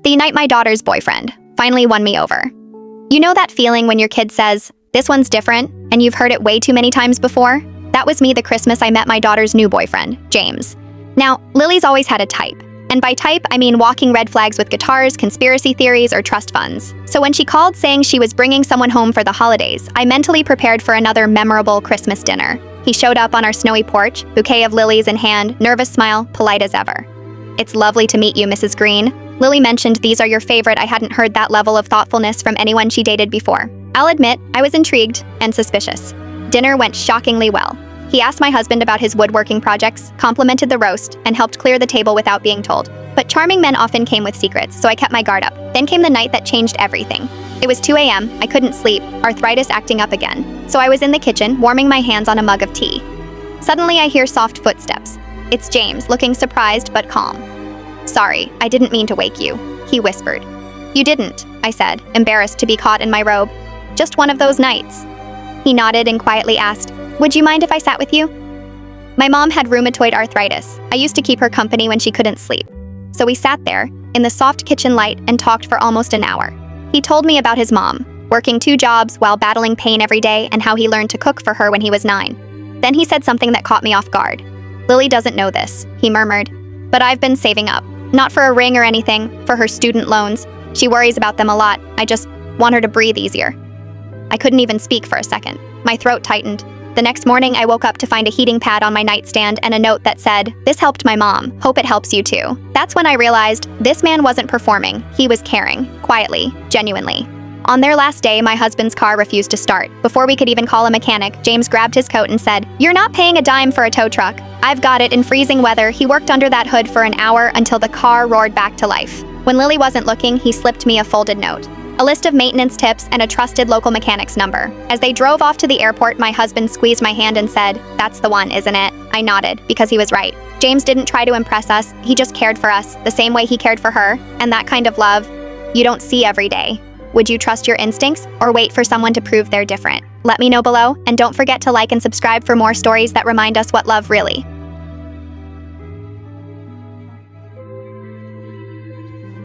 The night my daughter's boyfriend finally won me over. You know that feeling when your kid says, "This one's different," and you've heard it way too many times before? That was me the Christmas I met my daughter's new boyfriend, James. Now, Lily's always had a type. And by type, I mean walking red flags with guitars, conspiracy theories, or trust funds. So when she called saying she was bringing someone home for the holidays, I mentally prepared for another memorable Christmas dinner. He showed up on our snowy porch, bouquet of lilies in hand, nervous smile, polite as ever. "It's lovely to meet you, Mrs. Green. Lily mentioned these are your favorite. I hadn't heard that level of thoughtfulness from anyone she dated before." I'll admit, I was intrigued and suspicious. Dinner went shockingly well. He asked my husband about his woodworking projects, complimented the roast, and helped clear the table without being told. But charming men often came with secrets, so I kept my guard up. Then came the night that changed everything. It was 2 a.m., I couldn't sleep, arthritis acting up again. So I was in the kitchen, warming my hands on a mug of tea. Suddenly I hear soft footsteps. It's James, looking surprised but calm. "Sorry, I didn't mean to wake you," he whispered. "You didn't," I said, embarrassed to be caught in my robe. "Just one of those nights." He nodded and quietly asked, "Would you mind if I sat with you?" My mom had rheumatoid arthritis. I used to keep her company when she couldn't sleep. So we sat there, in the soft kitchen light, and talked for almost an hour. He told me about his mom, working 2 jobs while battling pain every day, and how he learned to cook for her when he was 9. Then he said something that caught me off guard. "Lily doesn't know this," he murmured, "but I've been saving up. Not for a ring or anything, for her student loans. She worries about them a lot. I just want her to breathe easier." I couldn't even speak for a second. My throat tightened. The next morning, I woke up to find a heating pad on my nightstand and a note that said, "This helped my mom. Hope it helps you too." That's when I realized this man wasn't performing. He was caring, quietly, genuinely. On their last day, my husband's car refused to start. Before we could even call a mechanic, James grabbed his coat and said, "You're not paying a dime for a tow truck. I've got it." In freezing weather, he worked under that hood for an hour until the car roared back to life. When Lily wasn't looking, he slipped me a folded note, a list of maintenance tips, and a trusted local mechanic's number. As they drove off to the airport, my husband squeezed my hand and said, "That's the one, isn't it?" I nodded, because he was right. James didn't try to impress us. He just cared for us, the same way he cared for her. And that kind of love, you don't see every day. Would you trust your instincts, or wait for someone to prove they're different? Let me know below, and don't forget to like and subscribe for more stories that remind us what love really